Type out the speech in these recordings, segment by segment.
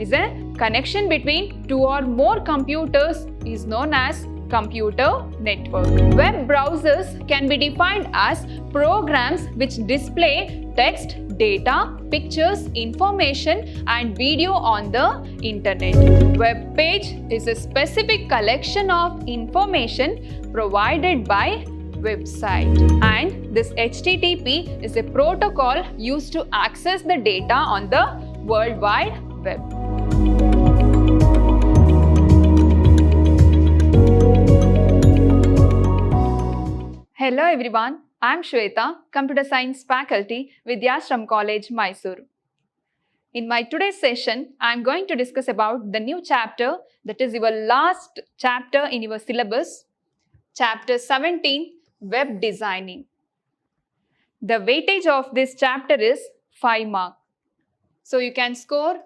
is a connection between two or more computers is known as computer network. Web browsers can be defined as programs which display text, data, pictures, information and video on the internet. Web page is a specific collection of information provided by website, and this HTTP is a protocol used to access the data on the World Wide Web. Hello everyone, I am Shweta, Computer Science faculty, Vidyashram College, Mysuru. In my today's session, I am going to discuss about the new chapter, that is your last chapter in your syllabus, chapter 17, Web Designing. The weightage of this chapter is 5 marks. So you can score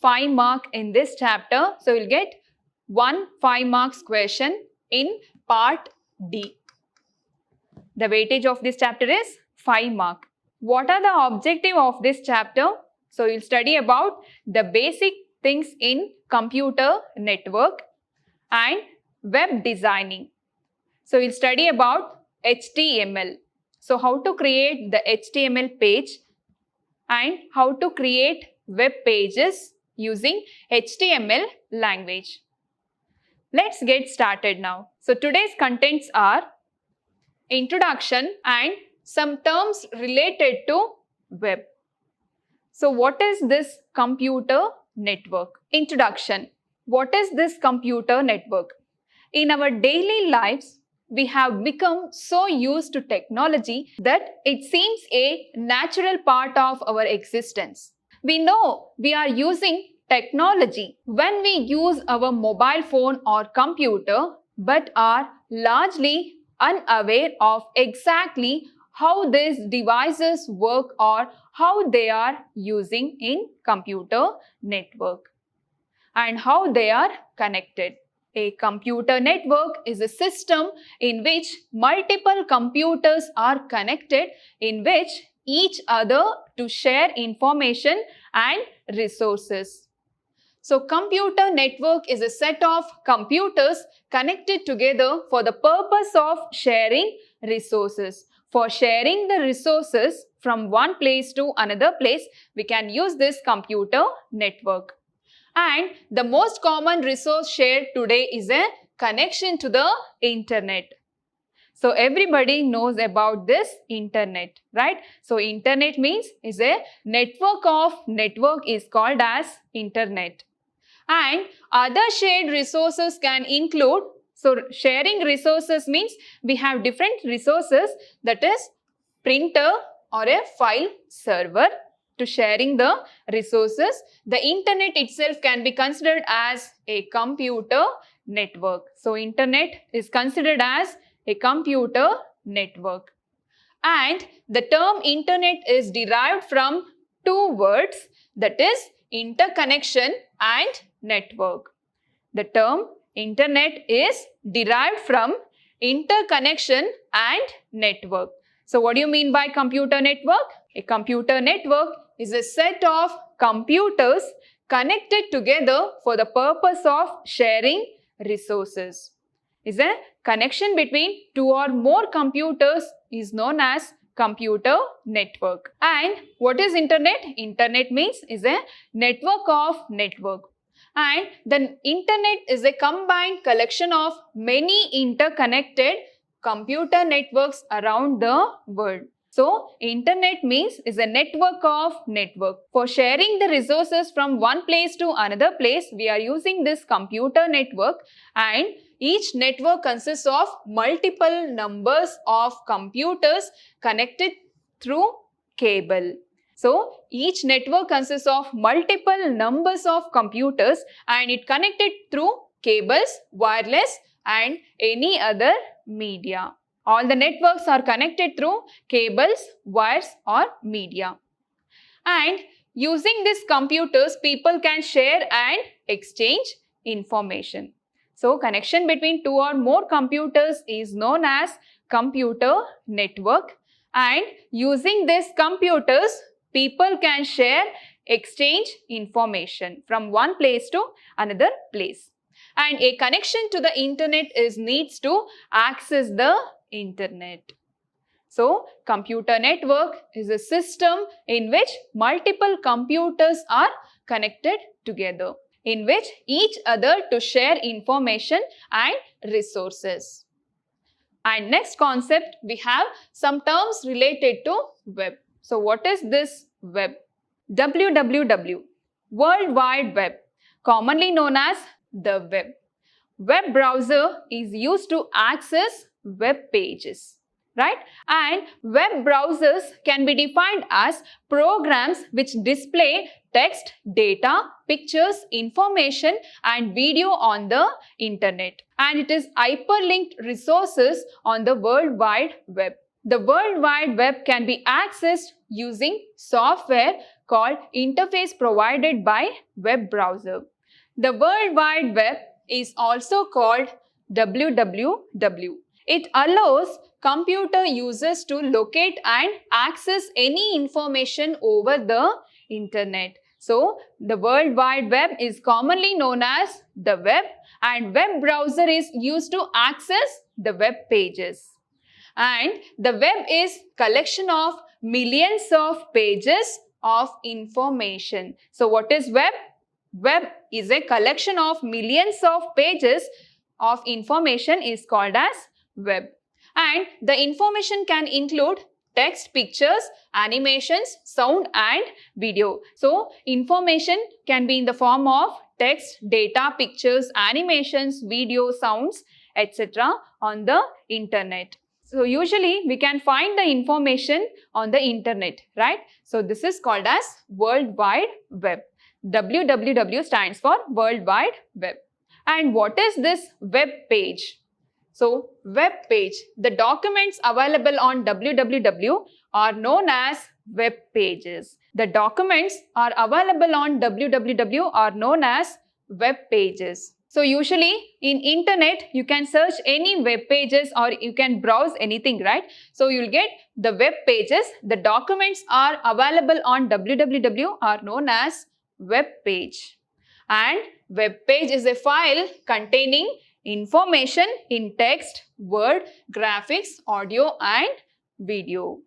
5 marks in this chapter. So you will get 1 5 marks question in part D. The weightage of this chapter is 5 marks. What are the objective of this chapter? So you will study about the basic things in computer network and web designing. So you will study about HTML. So how to create the HTML page and how to create web pages using HTML language. Let's get started now. So today's contents are introduction and some terms related to web. So what is this computer network? Introduction. What is this computer network? In our daily lives, we have become so used to technology that it seems a natural part of our existence. We know we are using technology when we use our mobile phone or computer, but are largely unaware of exactly how these devices work or how they are using in computer network and how they are connected. A computer network is a system in which multiple computers are connected in which each other to share information and resources. So computer network is a set of computers connected together for the purpose of sharing resources. For sharing the resources from one place to another place, we can use this computer network. And the most common resource shared today is a connection to the internet. So everybody knows about this internet, right? So internet means is a network of network is called as internet. And other shared resources can include, so sharing resources means we have different resources, that is printer or a file server. To sharing the resources, the internet itself can be considered as a computer network. So internet is considered as a computer network. And the term internet is derived from two words, that is interconnection and network. The term internet is derived from interconnection and network. So what do you mean by computer network? A computer network is a set of computers connected together for the purpose of sharing resources. Is a connection between two or more computers is known as computer network. And what is internet? Internet means is a network of network. And the internet is a combined collection of many interconnected computer networks around the world. So, internet means is a network of network. For sharing the resources from one place to another place, we are using this computer network, and each network consists of multiple numbers of computers connected through cable. So, each network consists of multiple numbers of computers and it connected through cables, wireless and any other media. All the networks are connected through cables, wires or media. And using these computers, people can share and exchange information. So, connection between two or more computers is known as computer network. And using these computers, people can share exchange information from one place to another place. And a connection to the internet is needs to access the internet. So, computer network is a system in which multiple computers are connected together, in which each other to share information and resources. And next concept, we have some terms related to web. So, what is this web? www, World Wide Web, commonly known as the web. Web browser is used to access web pages, right? And web browsers can be defined as programs which display text, data, pictures, information and video on the internet. And it is hyperlinked resources on the World Wide Web. The World Wide Web can be accessed using software called interface provided by web browser. The World Wide Web is also called WWW. It allows computer users to locate and access any information over the internet. So, the World Wide Web is commonly known as the web, and web browser is used to access the web pages. And the web is collection of millions of pages of information. So, what is web? Web is a collection of millions of pages of information is called as web. And the information can include text, pictures, animations, sound and video. So, information can be in the form of text, data, pictures, animations, video, sounds, etc. on the internet. So, usually we can find the information on the internet, right? So, this is called as World Wide Web. WWW stands for World Wide Web. And what is this web page? So, web page, the documents available on WWW are known as web pages. The documents are available on WWW are known as web pages. So, usually in internet, you can search any web pages or you can browse anything, right? So, you will get the web pages. The documents are available on WWW are known as web page. And web page is a file containing information in text, word, graphics, audio and video.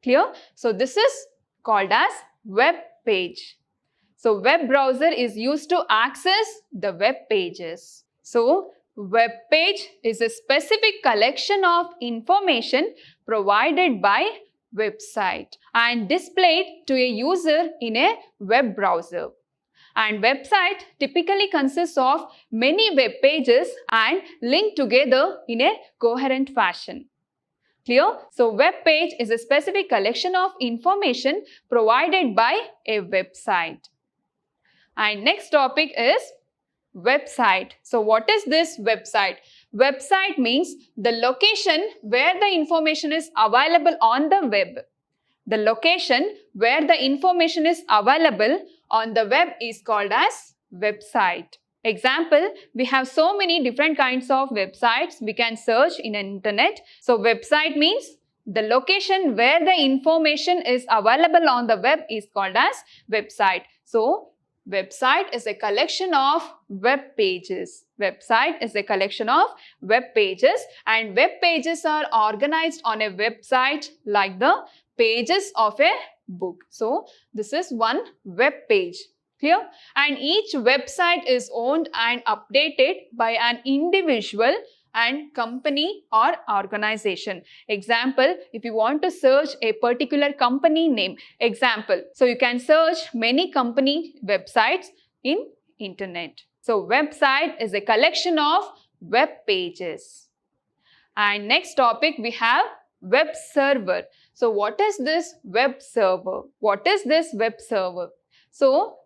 Clear? So, this is called as web page. So, web browser is used to access the web pages. So, web page is a specific collection of information provided by website and displayed to a user in a web browser. And website typically consists of many web pages and linked together in a coherent fashion. Clear? So, web page is a specific collection of information provided by a website. And next topic is website. So, what is this website? Website means the location where the information is available on the web. The location where the information is available on the web is called as website. Example, we have so many different kinds of websites we can search in an internet. So, website means the location where the information is available on the web is called as website. So, website is a collection of web pages. Website is a collection of web pages and web pages are organized on a website like the pages of a book. So, this is one web page. Clear? And each website is owned and updated by an individual and company or organization. Example, if you want to search a particular company name, example, so you can search many company websites in internet. So, website is a collection of web pages. And next topic we have web server. So, what is this web server? What is this web server? So,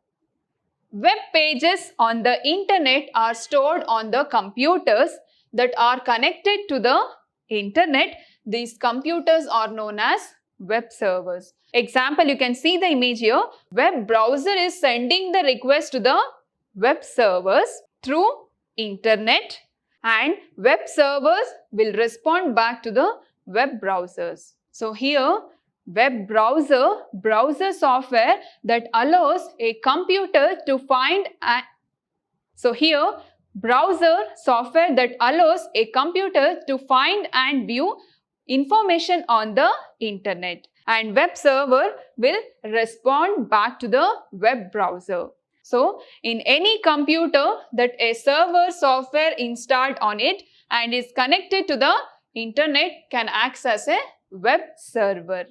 web pages on the internet are stored on the computers that are connected to the internet. These computers are known as web servers. Example, you can see the image here. Web browser is sending the request to the web servers through internet and web servers will respond back to the web browsers. So, here Web browser software that allows a computer to find so here browser software that allows a computer to find and view information on the internet, and web server will respond back to the web browser. So in any computer that a server software installed on it and is connected to the internet can act as a web server.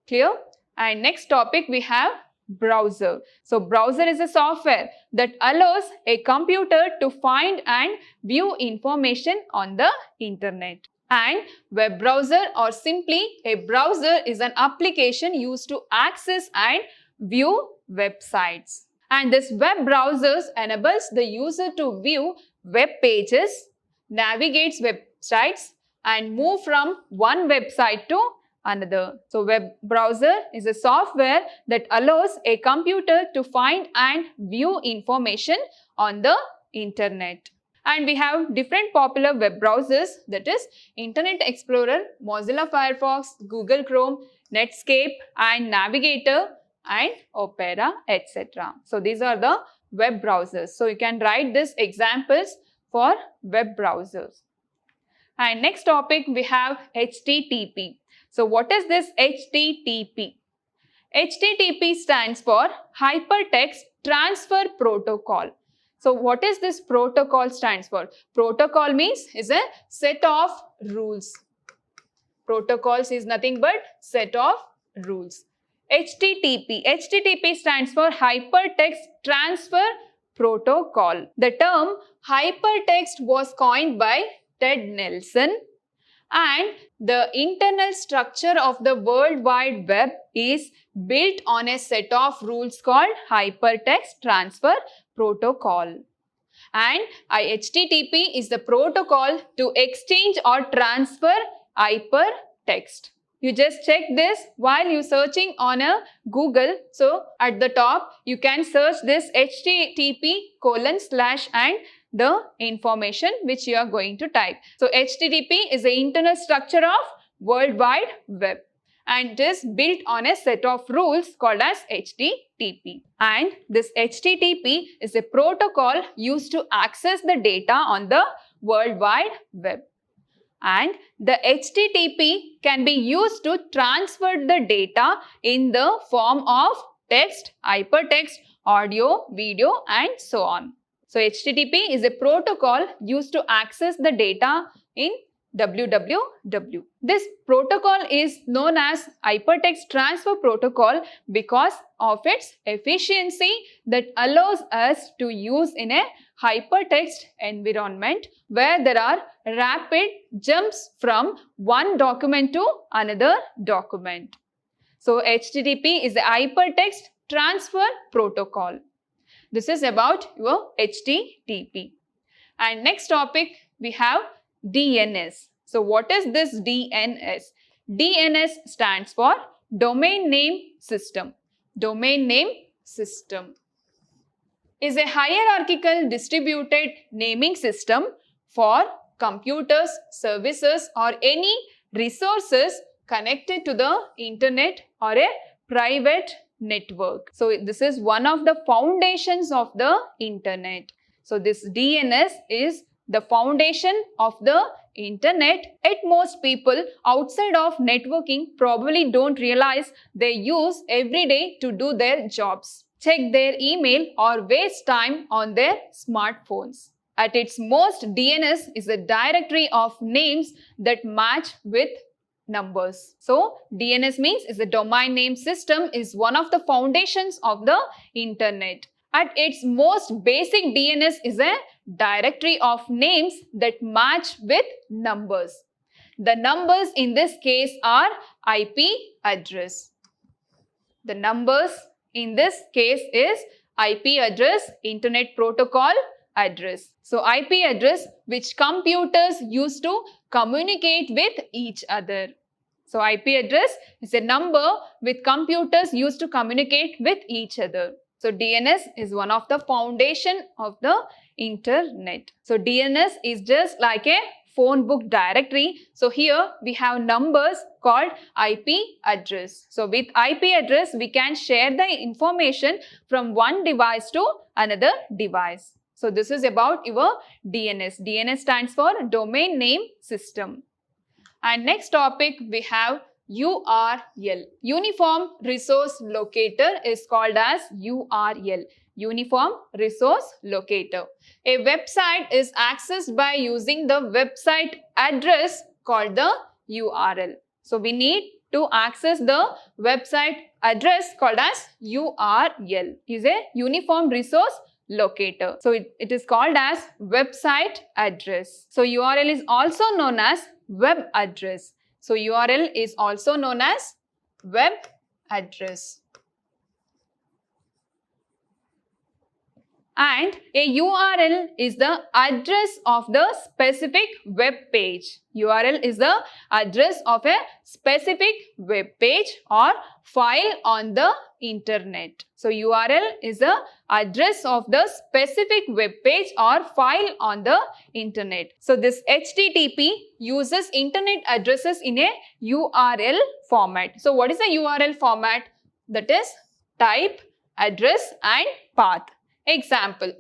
Clear? And next topic we have browser. So browser is a software that allows a computer to find and view information on the internet. And web browser, or simply a browser, is an application used to access and view websites. And this web browsers enables the user to view web pages, navigates websites, and move from one website to another. So web browser is a software that allows a computer to find and view information on the internet. And we have different popular web browsers, that is Internet Explorer, Mozilla Firefox, Google Chrome, Netscape, and Navigator, and Opera, etc. So these are the web browsers. So you can write these examples for web browsers. And next topic we have HTTP. So what is this HTTP? HTTP stands for Hypertext Transfer Protocol. So what is this protocol stands for? Protocol means is a set of rules. Protocols is nothing but set of rules. HTTP stands for Hypertext Transfer Protocol. The term hypertext was coined by Ted Nelson, and the internal structure of the World Wide Web is built on a set of rules called Hypertext Transfer Protocol. And HTTP is the protocol to exchange or transfer hypertext. You just check this while you searching on a Google. So at the top you can search this http:// and the information which you are going to type. So HTTP is the internal structure of World Wide Web, and it is built on a set of rules called as HTTP. And this HTTP is a protocol used to access the data on the World Wide Web. And the HTTP can be used to transfer the data in the form of text, hypertext, audio, video, and so on. So HTTP is a protocol used to access the data in www. This protocol is known as Hypertext Transfer Protocol because of its efficiency that allows us to use in a hypertext environment where there are rapid jumps from one document to another document. So HTTP is a Hypertext Transfer Protocol. This is about your HTTP. And next topic we have DNS. So what is this DNS? DNS stands for Domain Name System. Domain Name System is a hierarchical distributed naming system for computers, services, or any resources connected to the internet or a private network. So this is one of the foundations of the internet. So this DNS is the foundation of the internet. At most people outside of networking probably don't realize they use every day to do their jobs, check their email, or waste time on their smartphones. At its most, DNS is a directory of names that match with numbers. So DNS means is a domain name system, is one of the foundations of the internet. At its most basic, DNS is a directory of names that match with numbers. The numbers in this case are IP address. The numbers in this case is IP address, Internet Protocol address. So IP address which computers use to communicate with each other. So IP address is a number with computers used to communicate with each other. So DNS is one of the foundation of the internet. So DNS is just like a phone book directory. So here we have numbers called IP address. So with IP address, we can share the information from one device to another device. So this is about your DNS. DNS stands for Domain Name System. And next topic we have URL. Uniform Resource Locator is called as URL. Uniform Resource Locator. A website is accessed by using the website address called the URL. So we need to access the website address called as URL. Is a Uniform Resource Locator. So it is called as website address. So URL is also known as web address. So URL is also known as web address. And a URL is the address of the specific web page. URL is the address of a specific web page or file on the internet. So URL is the address of the specific web page or file on the internet. So this HTTP uses internet addresses in a URL format. So what is a URL format? That is type, address and path. Example,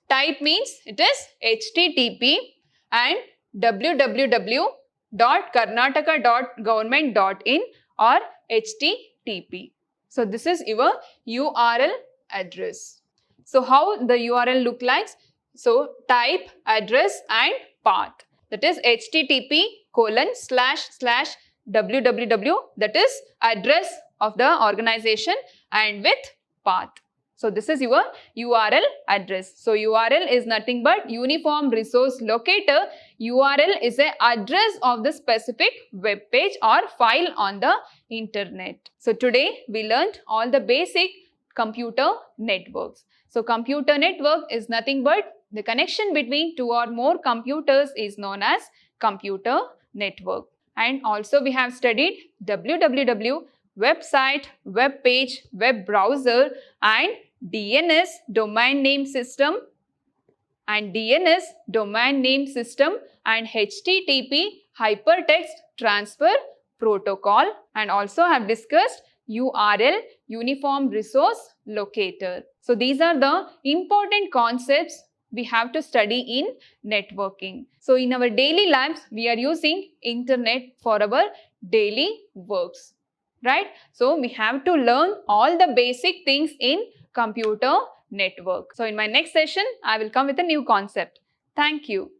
type means it is HTTP and www.karnataka.government.in or HTTP. So this is your URL address. So how the URL look like? So type, address and path. That is http://www, that is address of the organization, and with path. So this is your URL address. So URL is nothing but Uniform Resource Locator. URL is the address of the specific web page or file on the internet. So today we learned all the basic computer networks. So computer network is nothing but the connection between two or more computers is known as computer network. And also we have studied www, website, web page, web browser, and DNS, domain name system, and DNS, domain name system, and HTTP, hypertext transfer protocol, and also have discussed URL, Uniform Resource Locator. So these are the important concepts we have to study in networking. So in our daily lives, we are using internet for our daily works, right? So we have to learn all the basic things in computer network. So in my next session, I will come with a new concept. Thank you.